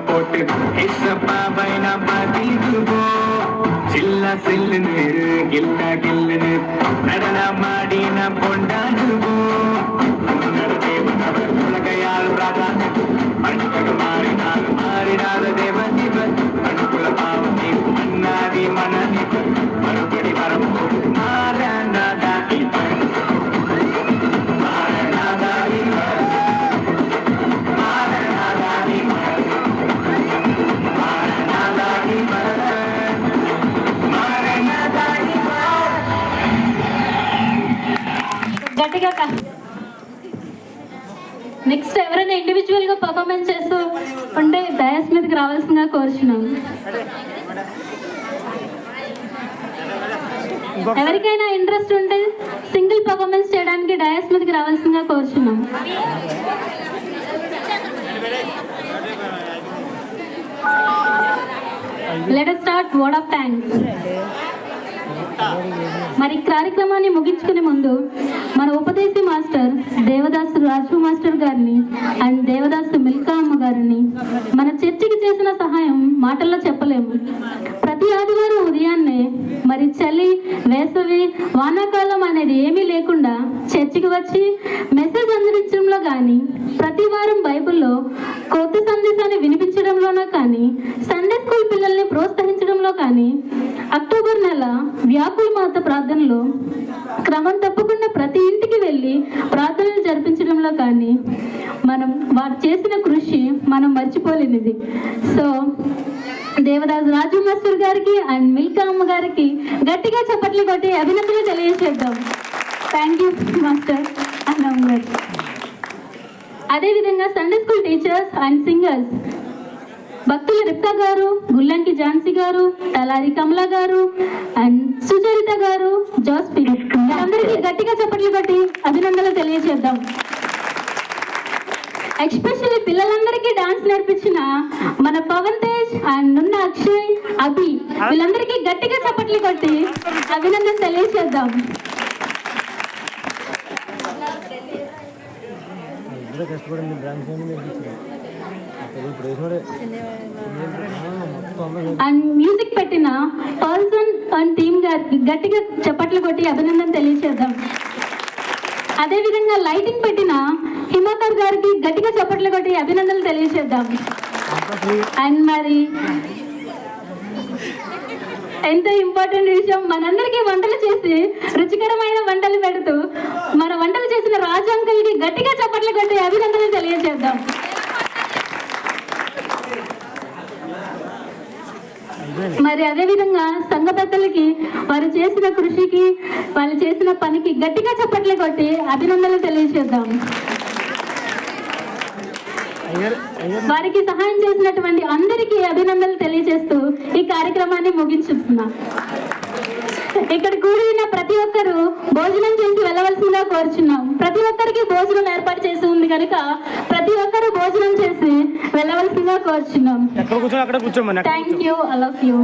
போட்டு இசப்பாவைனா பதிக்கு போ சில்ல சில்லுன்னு கில்ல கில்லுன்னு நடனமாடின பொண்டாடுவோம் உலகையால் ராஜாங்க மண்ணுக்கு மாறினால் மாறினாத தேவதிபர் மண்ணுக்குள்ள பாவம் நீ மன்னாதி மனதிபர் மறுபடி வரப்போது மாறனாதா இவர் மாறனாதா இவர் மாறனாதா இவர் மாறனாதா இவர் மாறனாதா இவர் గట్టిగా నెక్స్ట్ ఎవరైనా ఇండివిజువల్ గా పర్ఫార్మెన్స్ చేస్తూ ఉంటే డయాస్ మీదకి రావాల్సిందిగా కోరుచున్నాం. ఎవరికైనా ఇంట్రెస్ట్ ఉంటే సింగిల్ పర్ఫార్మెన్స్ చేయడానికి డయాస్ మీదకి రావాల్సిందిగా కోరుచున్నాం. Let us start word of thanks. మరి కార్యక్రమాన్ని ముగించుకునే ముందు మన ఉపదేశి మాస్టర్ దేవదాసు రాజు మాస్టర్ గారిని అండ్ దేవదాసు మిల్కా అమ్మ గారిని మన చర్చికి చేసిన సహాయం మాటల్లో చెప్పలేము. ప్రతి ఆదివారం ఉదయాన్నే మరి చలి వేసవి వానాకాలం అనేది ఏమీ లేకుండా చర్చికి వచ్చి మెసేజ్ అందించడంలో కానీ ప్రతి వారం బైబిల్లో కొత్త సందేశాన్ని వినిపించడంలోనో కానీ సండే స్కూల్ పిల్లల్ని ప్రోత్సహించడంలో కానీ అక్టోబర్ నెల వ్యాకుల మాత ప్రార్థనలో క్రమం తప్పకుండా ప్రతి ఇంటికి వెళ్ళి ప్రార్థనలు జరిపించడంలో కానీ మనం వారు చేసిన కృషి మనం మర్చిపోలేనిది. సో దేవదాసు రాజు మాస్టర్ గారికి అండ్ మిల్కా అమ్మ గారికి గట్టిగా చప్పట్లు కొట్టి అభినందనలు తెలియజేద్దాం. థ్యాంక్ యూ మాస్టర్ అండ్ అమ్మ గారు. అదేవిధంగా Sunday school teachers and singers భక్తుల రిప్కా గారు, గుల్లంకి ఝాన్సీ గారు, తలారి కమల గారు అండ్ సుచరిత గారు, జోస్పిన్ అందరికీ గట్టిగా చప్పట్లు కొట్టి అభినందనలు తెలియజేద్దాం. ఎస్పెషల్లీ పిల్లలందరికీ డాన్స్ నేర్పించిన మన పవన్ తేజ్ అండ్ నున్న అక్షయ్, అభి వీళ్ళందరికీ గట్టిగా చప్పట్లు కొట్టి అభినందన తెలియజేద్దాం. అండ్ మ్యూజిక్ పెట్టిన పర్సన్ అండ్ టీమ్ గారికి గట్టిగా చప్పట్లు కొట్టి అభినందన తెలియజేద్దాం. అదేవిధంగా లైటింగ్ పెట్టిన హిమాకర్ గారికి గట్టిగా చప్పట్లు కొట్టి అభినందనలు తెలియజేద్దాం. అండ్ మరి ఎంతో ఇంపార్టెంట్ విషయం, మనందరికీ వంటలు చేసి రుచికరమైన వంటలు పెడుతూ మన వంటలు చేసిన రాజు అంకుల్కి గట్టిగా చప్పట్లు కొట్టి అభినందనలు తెలియజేద్దాం. మరి అదేవిధంగా సంఘ పెద్దలకి వారు చేసిన కృషికి వాళ్ళు చేసిన పనికి గట్టిగా చప్పట్లు కొట్టి అభినందనలు తెలియజేద్దాం. వారికి సహాయం చేసినటువంటి అందరికీ అభినందనలు తెలియజేస్తూ ఈ కార్యక్రమాన్ని ముగించుతున్నాం. ఇక్కడ కూడిన ప్రతి ఒక్కరూ భోజనం చేసి వెళ్ళవలసిందిగా కోరుచున్నాం. ప్రతి ఒక్కరికి భోజనం ఏర్పాటు చేసి ఉంది కనుక ప్రతి ఒక్కరూ భోజనం చేసి వెళ్ళవలసిందిగా కోరుచున్నాం. Thank you, I love you.